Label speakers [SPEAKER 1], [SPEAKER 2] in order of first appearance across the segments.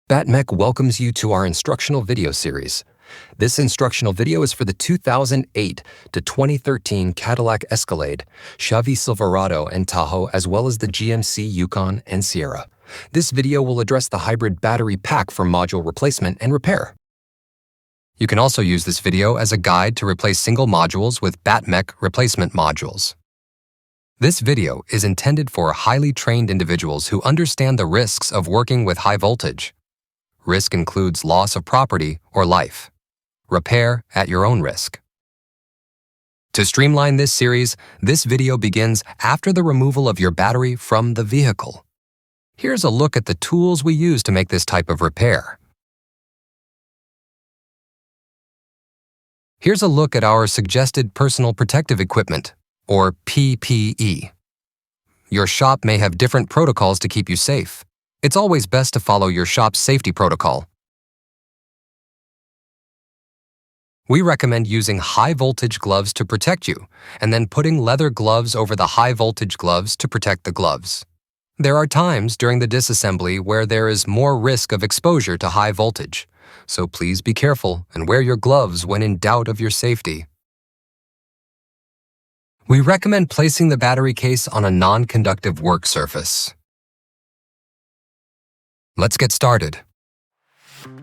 [SPEAKER 1] BattMech welcomes you to our instructional video series. This instructional video is for the 2008 to 2013 Cadillac Escalade, Chevy Silverado, and Tahoe, as well as the GMC Yukon and Sierra. This video will address the hybrid battery pack for module replacement and repair. You can also use this video as a guide to replace single modules with BattMech replacement modules. This video is intended for highly trained individuals who understand the risks of working with high voltage. Risk includes loss of property or life. Repair at your own risk. To streamline this series, this video begins after the removal of your battery from the vehicle. Here's a look at the tools we use to make this type of repair. Here's a look at our suggested personal protective equipment, or PPE. Your shop may have different protocols to keep you safe. It's always best to follow your shop's safety protocol. We recommend using high-voltage gloves to protect you, and then putting leather gloves over the high-voltage gloves to protect the gloves. There are times during the disassembly where there is more risk of exposure to high voltage, so please be careful and wear your gloves when in doubt of your safety. We recommend placing the battery case on a non-conductive work surface. Let's get started.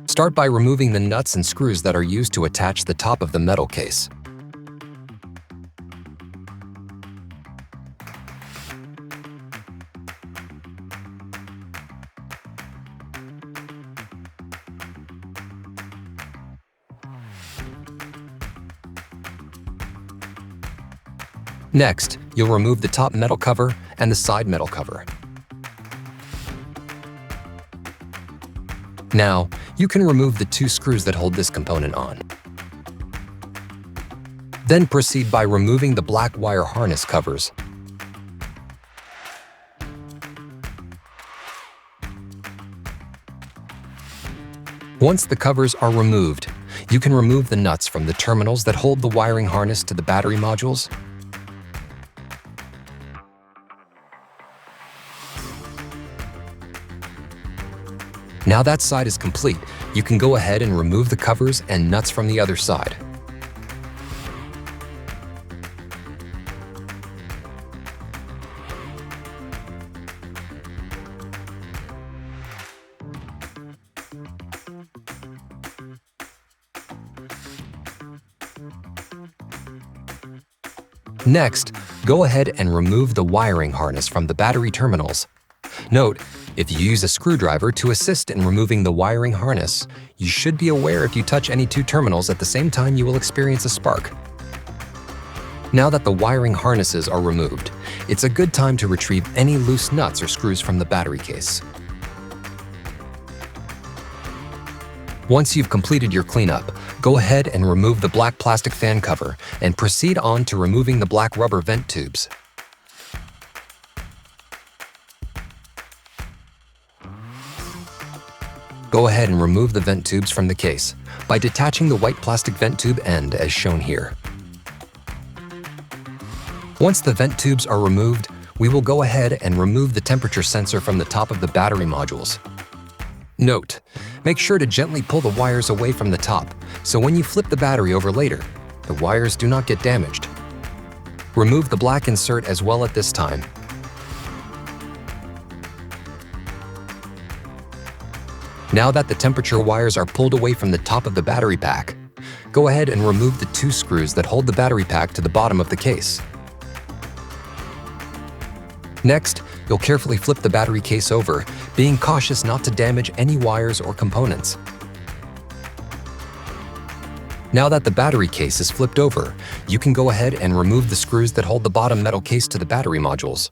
[SPEAKER 1] Start by removing the nuts and screws that are used to attach the top of the metal case. Next, you'll remove the top metal cover and the side metal cover. Now, you can remove the two screws that hold this component on. Then proceed by removing the black wire harness covers. Once the covers are removed, you can remove the nuts from the terminals that hold the wiring harness to the battery modules. Now that side is complete, you can go ahead and remove the covers and nuts from the other side. Next, go ahead and remove the wiring harness from the battery terminals. Note, if you use a screwdriver to assist in removing the wiring harness, you should be aware if you touch any two terminals at the same time you will experience a spark. Now that the wiring harnesses are removed, it's a good time to retrieve any loose nuts or screws from the battery case. Once you've completed your cleanup, go ahead and remove the black plastic fan cover and proceed on to removing the black rubber vent tubes. Go ahead and remove the vent tubes from the case by detaching the white plastic vent tube end as shown here. Once the vent tubes are removed, we will go ahead and remove the temperature sensor from the top of the battery modules. Note, make sure to gently pull the wires away from the top, so when you flip the battery over later, the wires do not get damaged. Remove the black insert as well at this time. Now that the temperature wires are pulled away from the top of the battery pack, go ahead and remove the two screws that hold the battery pack to the bottom of the case. Next, you'll carefully flip the battery case over, being cautious not to damage any wires or components. Now that the battery case is flipped over, you can go ahead and remove the screws that hold the bottom metal case to the battery modules.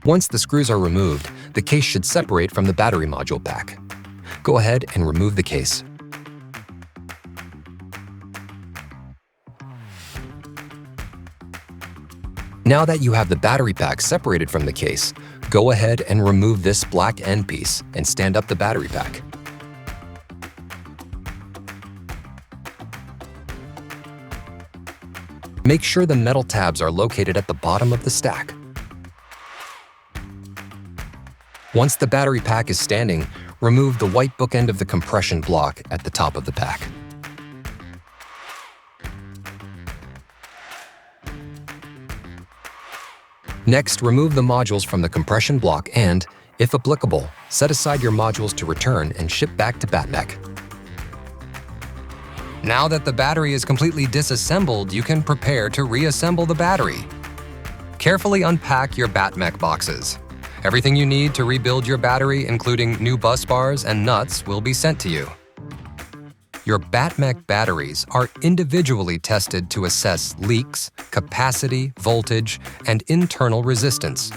[SPEAKER 1] Once the screws are removed, the case should separate from the battery module pack. Go ahead and remove the case. Now that you have the battery pack separated from the case, Go ahead and remove this black end piece and stand up the battery pack. Make sure the metal tabs are located at the bottom of the stack. Once the battery pack is standing, remove the white bookend of the compression block at the top of the pack. Next, remove the modules from the compression block and, if applicable, set aside your modules to return and ship back to BattMech. Now that the battery is completely disassembled, you can prepare to reassemble the battery. Carefully unpack your BattMech boxes. Everything you need to rebuild your battery, including new bus bars and nuts, will be sent to you. Your BattMech batteries are individually tested to assess leaks, capacity, voltage, and internal resistance.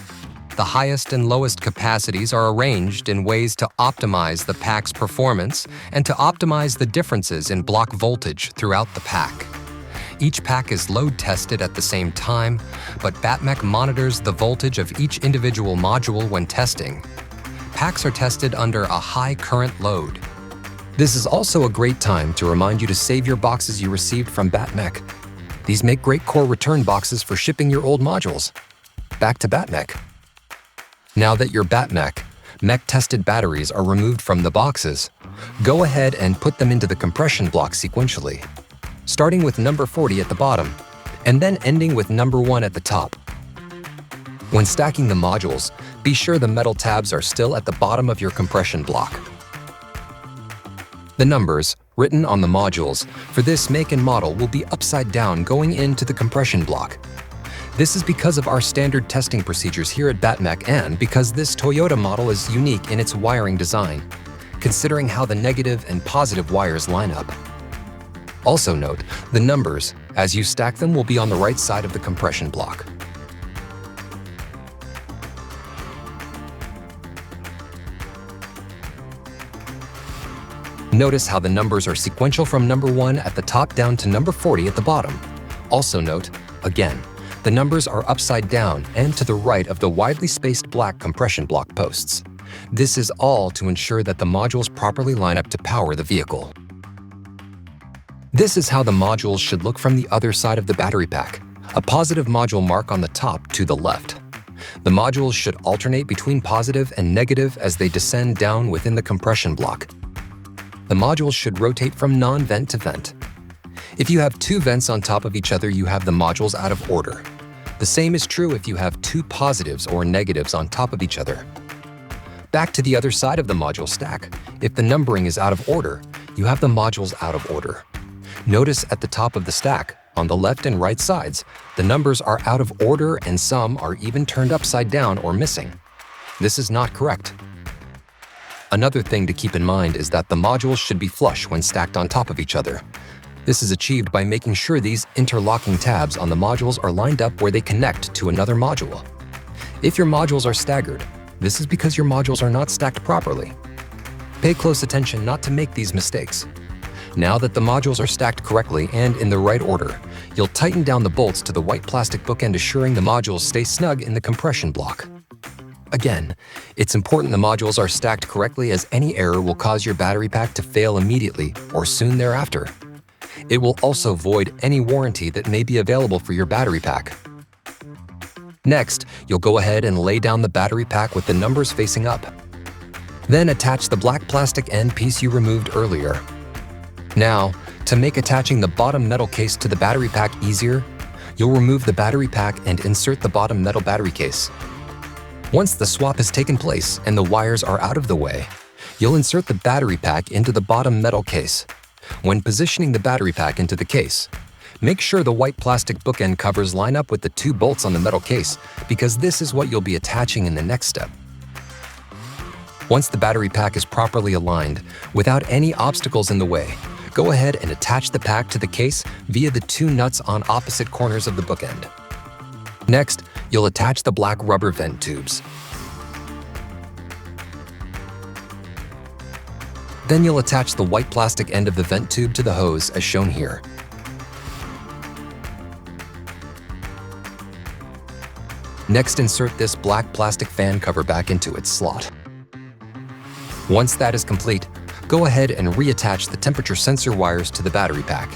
[SPEAKER 1] The highest and lowest capacities are arranged in ways to optimize the pack's performance and to optimize the differences in block voltage throughout the pack. Each pack is load tested at the same time, but BattMech monitors the voltage of each individual module when testing. Packs are tested under a high current load. This is also a great time to remind you to save your boxes you received from BattMech. These make great core return boxes for shipping your old modules. Back to BattMech. Now that your BattMech mech-tested batteries are removed from the boxes, go ahead and put them into the compression block sequentially, starting with number 40 at the bottom, and then ending with number 1 at the top. When stacking the modules, be sure the metal tabs are still at the bottom of your compression block. The numbers, written on the modules, for this make and model will be upside down going into the compression block. This is because of our standard testing procedures here at BattMech and because this Toyota model is unique in its wiring design, considering how the negative and positive wires line up. Also note, the numbers, as you stack them, will be on the right side of the compression block. Notice how the numbers are sequential from number 1 at the top down to number 40 at the bottom. Also note, again, the numbers are upside down and to the right of the widely spaced black compression block posts. This is all to ensure that the modules properly line up to power the vehicle. This is how the modules should look from the other side of the battery pack, a positive module mark on the top to the left. The modules should alternate between positive and negative as they descend down within the compression block. The modules should rotate from non-vent to vent. If you have 2 vents on top of each other, you have the modules out of order. The same is true if you have 2 positives or negatives on top of each other. Back to the other side of the module stack. If the numbering is out of order, you have the modules out of order. Notice at the top of the stack, on the left and right sides, the numbers are out of order and some are even turned upside down or missing. This is not correct. Another thing to keep in mind is that the modules should be flush when stacked on top of each other. This is achieved by making sure these interlocking tabs on the modules are lined up where they connect to another module. If your modules are staggered, this is because your modules are not stacked properly. Pay close attention not to make these mistakes. Now that the modules are stacked correctly and in the right order, you'll tighten down the bolts to the white plastic bookend, assuring the modules stay snug in the compression block. Again, it's important the modules are stacked correctly, as any error will cause your battery pack to fail immediately or soon thereafter. It will also void any warranty that may be available for your battery pack. Next, you'll go ahead and lay down the battery pack with the numbers facing up. Then attach the black plastic end piece you removed earlier. Now, to make attaching the bottom metal case to the battery pack easier, you'll remove the battery pack and insert the bottom metal battery case. Once the swap has taken place and the wires are out of the way, you'll insert the battery pack into the bottom metal case. When positioning the battery pack into the case, make sure the white plastic bookend covers line up with the 2 bolts on the metal case, because this is what you'll be attaching in the next step. Once the battery pack is properly aligned, without any obstacles in the way, go ahead and attach the pack to the case via the 2 nuts on opposite corners of the bookend. Next, you'll attach the black rubber vent tubes. Then you'll attach the white plastic end of the vent tube to the hose as shown here. Next, insert this black plastic fan cover back into its slot. Once that is complete, go ahead and reattach the temperature sensor wires to the battery pack.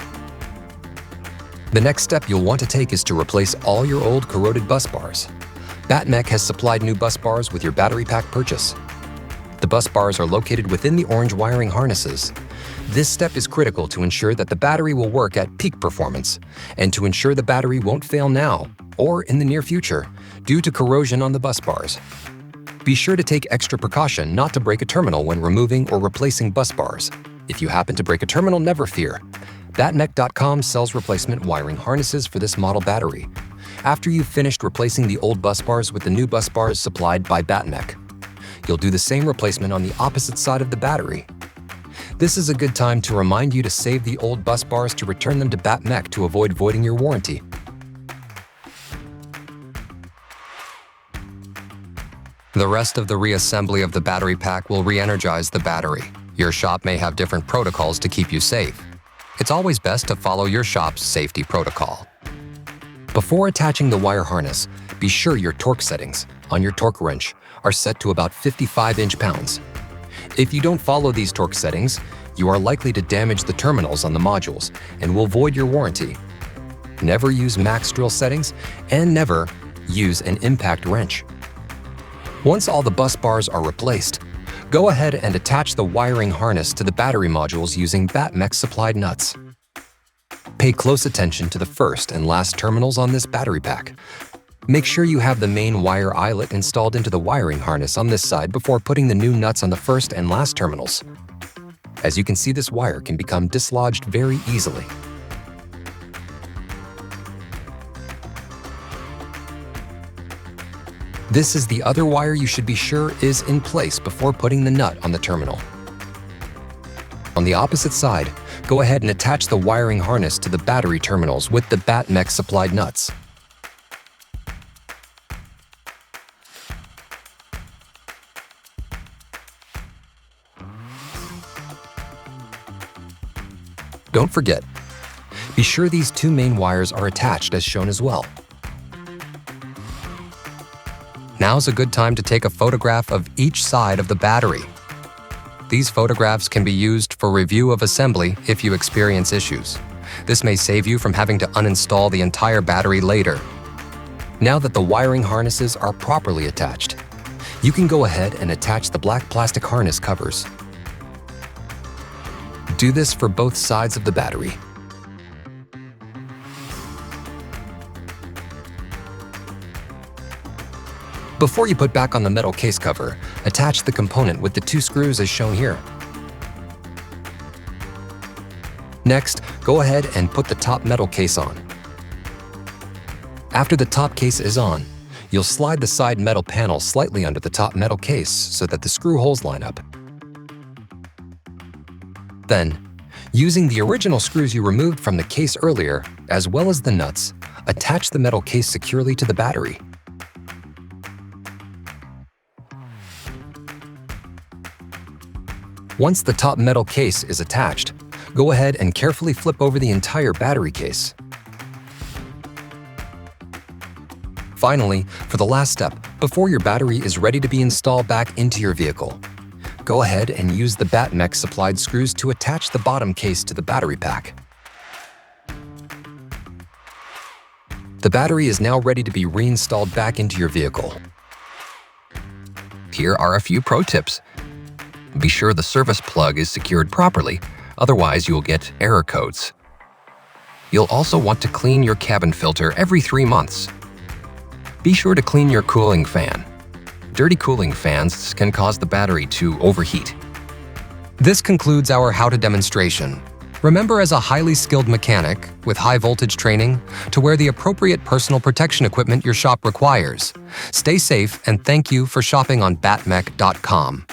[SPEAKER 1] The next step you'll want to take is to replace all your old corroded bus bars. BattMech has supplied new bus bars with your battery pack purchase. The bus bars are located within the orange wiring harnesses. This step is critical to ensure that the battery will work at peak performance and to ensure the battery won't fail now or in the near future due to corrosion on the bus bars. Be sure to take extra precaution not to break a terminal when removing or replacing bus bars. If you happen to break a terminal, never fear. BattMech.com sells replacement wiring harnesses for this model battery. After you've finished replacing the old bus bars with the new bus bars supplied by BattMech, you'll do the same replacement on the opposite side of the battery. This is a good time to remind you to save the old bus bars to return them to BattMech to avoid voiding your warranty. The rest of the reassembly of the battery pack will re-energize the battery. Your shop may have different protocols to keep you safe. It's always best to follow your shop's safety protocol. Before attaching the wire harness, be sure your torque settings on your torque wrench are set to about 55 inch-pounds. If you don't follow these torque settings, you are likely to damage the terminals on the modules and will void your warranty. Never use max drill settings and never use an impact wrench. Once all the bus bars are replaced, go ahead and attach the wiring harness to the battery modules using BattMech supplied nuts. Pay close attention to the first and last terminals on this battery pack. Make sure you have the main wire eyelet installed into the wiring harness on this side before putting the new nuts on the first and last terminals. As you can see, this wire can become dislodged very easily. This is the other wire you should be sure is in place before putting the nut on the terminal. On the opposite side, go ahead and attach the wiring harness to the battery terminals with the BattMech supplied nuts. Don't forget, be sure these two main wires are attached as shown as well. Now's a good time to take a photograph of each side of the battery. These photographs can be used for review of assembly if you experience issues. This may save you from having to uninstall the entire battery later. Now that the wiring harnesses are properly attached, you can go ahead and attach the black plastic harness covers. Do this for both sides of the battery. Before you put back on the metal case cover, attach the component with the two screws as shown here. Next, go ahead and put the top metal case on. After the top case is on, you'll slide the side metal panel slightly under the top metal case so that the screw holes line up. Then, using the original screws you removed from the case earlier, as well as the nuts, attach the metal case securely to the battery. Once the top metal case is attached, go ahead and carefully flip over the entire battery case. Finally, for the last step, before your battery is ready to be installed back into your vehicle, go ahead and use the BattMech supplied screws to attach the bottom case to the battery pack. The battery is now ready to be reinstalled back into your vehicle. Here are a few pro tips. Be sure the service plug is secured properly, otherwise you'll get error codes. You'll also want to clean your cabin filter every 3 months. Be sure to clean your cooling fan. Dirty cooling fans can cause the battery to overheat. This concludes our how-to demonstration. Remember, as a highly skilled mechanic with high voltage training, to wear the appropriate personal protection equipment your shop requires. Stay safe and thank you for shopping on BattMech.com.